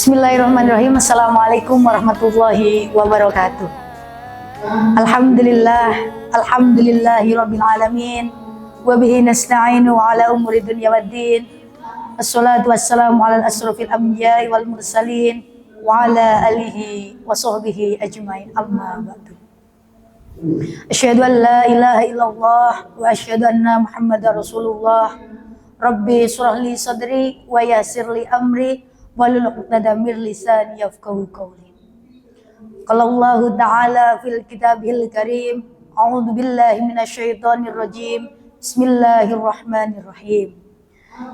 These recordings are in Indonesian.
Bismillahirrahmanirrahim. Assalamualaikum warahmatullahi wabarakatuh. Alhamdulillahi rabbil alamin. Wa bihi nasta'inu ala umuri dunya waddin. Assalatu wassalamu ala asrofil anbiya'i wal mursalin wa ala alihi wa sahbihi ajmain. Amma ba'du. Asyhadu an la ilaha illallah wa asyhadu anna Muhammadar Rasulullah. Rabbi shrah li sadri wa yassir li amri wahlul 'uqdatam min lisani yafqahu qawli. Qala Allah ta'ala fil kitabil karim, a'udzu billahi minasyaitonir rajim. Bismillahirrahmanirrahim.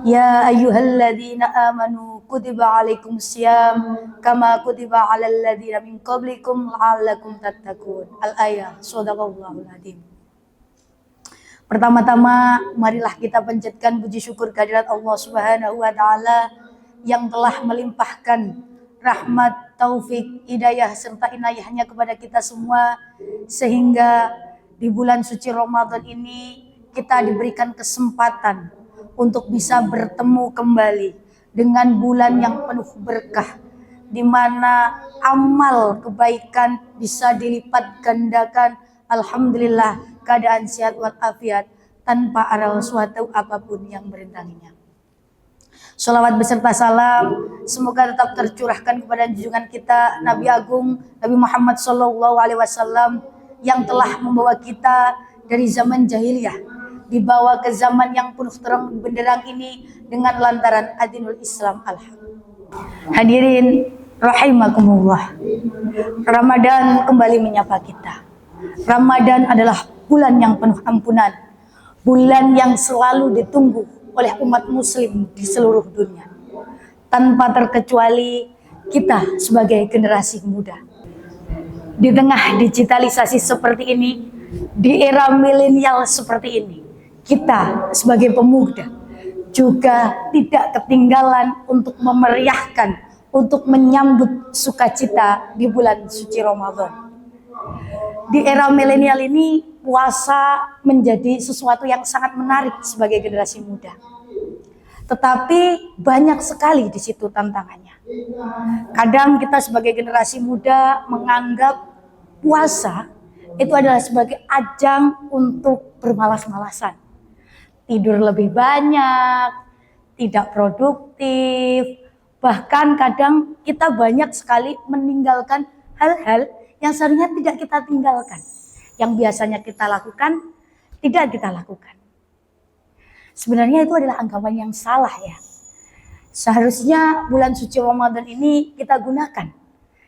Ya ayyuhalladzina amanu kutiba 'alaikumusiyam kama kutiba 'alal ladzina min qablikum la'allakum tattaqun. Al-ayah. Shadaqallahul adzim. Pertama-tama marilah kita panjatkan puji syukur kehadirat Allah Subhanahu wa taala yang telah melimpahkan rahmat, taufik, hidayah serta inayahnya kepada kita semua, sehingga di bulan suci Ramadan ini kita diberikan kesempatan untuk bisa bertemu kembali dengan bulan yang penuh berkah, di mana amal kebaikan bisa dilipat gandakan. Alhamdulillah, keadaan sehat walafiat tanpa ada suatu apapun yang merintanginya. Sholawat beserta salam semoga tetap tercurahkan kepada junjungan kita Nabi Agung Nabi Muhammad SAW yang telah membawa kita dari zaman jahiliyah dibawa ke zaman yang penuh terang benderang ini dengan lantaran adinul Islam. Hadirin rahimakumullah, Ramadan kembali menyapa kita. Ramadan adalah bulan yang penuh ampunan, bulan yang selalu ditunggu oleh umat muslim di seluruh dunia, tanpa terkecuali kita sebagai generasi muda. Di tengah digitalisasi seperti ini, di era milenial seperti ini, kita sebagai pemuda juga tidak ketinggalan untuk memeriahkan, untuk menyambut sukacita di bulan suci Ramadan. Di era milenial ini, puasa menjadi sesuatu yang sangat menarik sebagai generasi muda. Tetapi banyak sekali di situ tantangannya. Kadang kita sebagai generasi muda menganggap puasa itu adalah sebagai ajang untuk bermalas-malasan. Tidur lebih banyak, tidak produktif, bahkan kadang kita banyak sekali meninggalkan hal-hal yang seharusnya tidak kita tinggalkan. Yang biasanya kita lakukan, tidak kita lakukan. Sebenarnya itu adalah anggapan yang salah ya. Seharusnya bulan suci Ramadan ini kita gunakan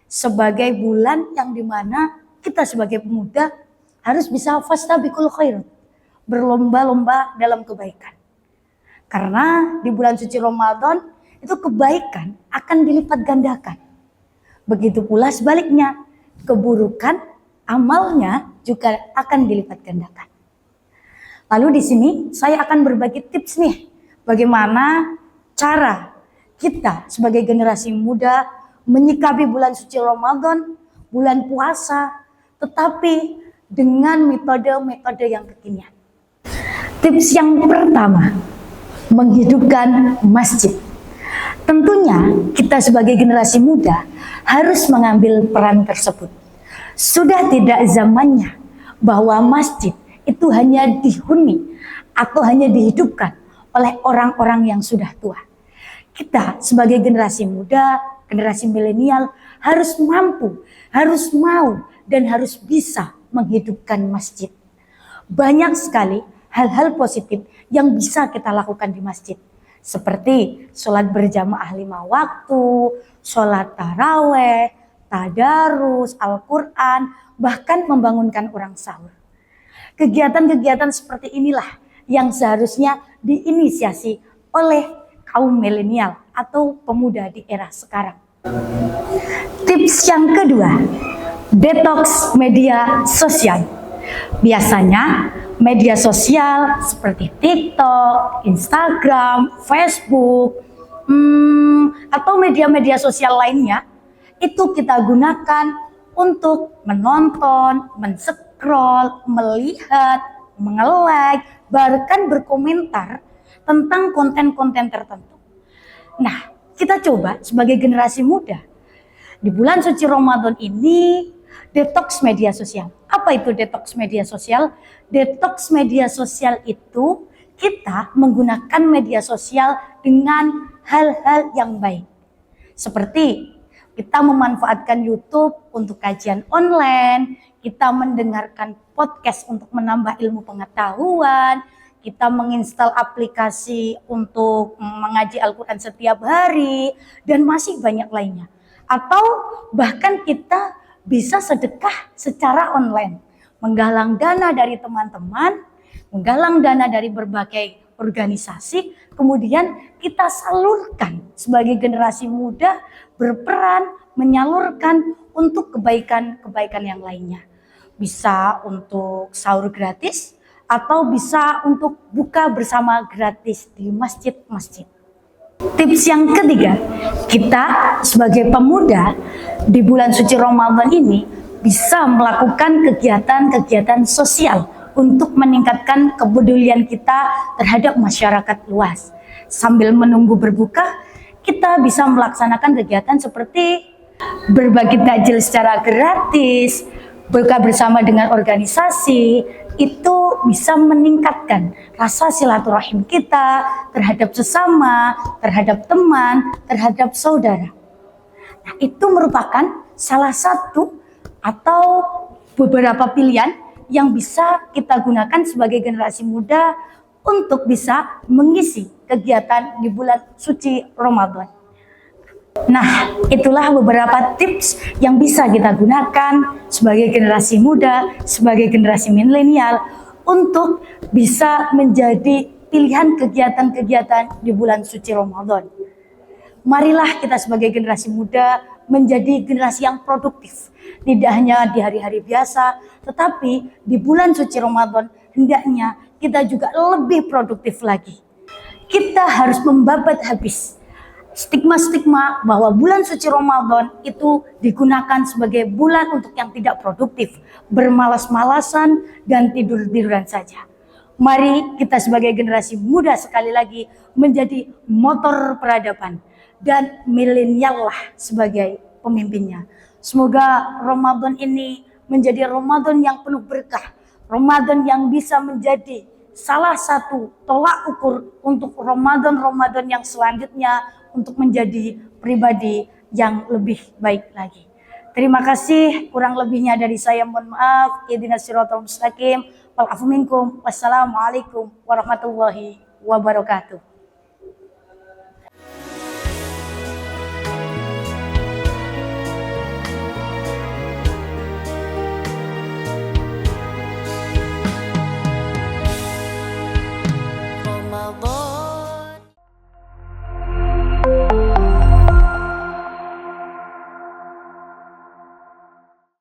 sebagai bulan yang dimana kita sebagai pemuda harus bisa fastabiqul khairat, berlomba-lomba dalam kebaikan. Karena di bulan suci Ramadan itu kebaikan akan dilipat gandakan. Begitu pula sebaliknya, keburukan amalnya juga akan dilipat gandakan. Lalu di sini saya akan berbagi tips nih, bagaimana cara kita sebagai generasi muda menyikapi bulan suci Ramadan, bulan puasa, tetapi dengan metode-metode yang kekinian. Tips yang pertama, menghidupkan masjid. Tentunya kita sebagai generasi muda harus mengambil peran tersebut. Sudah tidak zamannya bahwa masjid itu hanya dihuni atau hanya dihidupkan oleh orang-orang yang sudah tua. Kita sebagai generasi muda, generasi milenial harus mampu, harus mau, dan harus bisa menghidupkan masjid. Banyak sekali hal-hal positif yang bisa kita lakukan di masjid. Seperti sholat berjamaah 5 waktu, sholat taraweh, tadarus, Al-Quran, bahkan membangunkan orang sahur. Kegiatan-kegiatan seperti inilah yang seharusnya diinisiasi oleh kaum milenial atau pemuda di era sekarang. Tips yang kedua, detox media sosial. Biasanya media sosial seperti TikTok, Instagram, Facebook, atau media-media sosial lainnya itu kita gunakan untuk menonton, men-scroll, melihat, menge-like, bahkan berkomentar tentang konten-konten tertentu. Nah, kita coba sebagai generasi muda di bulan suci Ramadan ini detox media sosial. Apa itu detox media sosial? Detox media sosial itu kita menggunakan media sosial dengan hal-hal yang baik. Seperti kita memanfaatkan YouTube untuk kajian online, kita mendengarkan podcast untuk menambah ilmu pengetahuan, kita menginstal aplikasi untuk mengaji Al-Quran setiap hari, dan masih banyak lainnya. Atau bahkan kita bisa sedekah secara online, menggalang dana dari teman-teman, menggalang dana dari berbagai organisasi, kemudian kita salurkan sebagai generasi muda, berperan menyalurkan untuk kebaikan-kebaikan yang lainnya. Bisa untuk sahur gratis atau bisa untuk buka bersama gratis di masjid-masjid. Tips yang ketiga, kita sebagai pemuda di bulan suci Ramadan ini bisa melakukan kegiatan-kegiatan sosial untuk meningkatkan kepedulian kita terhadap masyarakat luas. Sambil menunggu berbuka, kita bisa melaksanakan kegiatan seperti berbagi takjil secara gratis, buka bersama dengan organisasi. Itu bisa meningkatkan rasa silaturahim kita terhadap sesama, terhadap teman, terhadap saudara. Nah, itu merupakan salah satu atau beberapa pilihan yang bisa kita gunakan sebagai generasi muda untuk bisa mengisi kegiatan di bulan suci Ramadan. Nah, itulah beberapa tips yang bisa kita gunakan sebagai generasi muda, sebagai generasi milenial untuk bisa menjadi pilihan kegiatan-kegiatan di bulan suci Ramadan. Marilah kita sebagai generasi muda menjadi generasi yang produktif. Tidak hanya di hari-hari biasa, tetapi di bulan suci Ramadan hendaknya kita juga lebih produktif lagi. Kita harus membabat habis stigma-stigma bahwa bulan suci Ramadan itu digunakan sebagai bulan untuk yang tidak produktif, bermalas-malasan dan tidur-tiduran saja. Mari kita sebagai generasi muda sekali lagi menjadi motor peradaban dan milenial lah sebagai pemimpinnya. Semoga Ramadan ini menjadi Ramadan yang penuh berkah, Ramadan yang bisa menjadi salah satu tolak ukur untuk Ramadan-Ramadan yang selanjutnya untuk menjadi pribadi yang lebih baik lagi. Terima kasih, kurang lebihnya dari saya mohon maaf. Ihdinas siratal mustaqim. Wal afu minkum. Wassalamualaikum warahmatullahi wabarakatuh.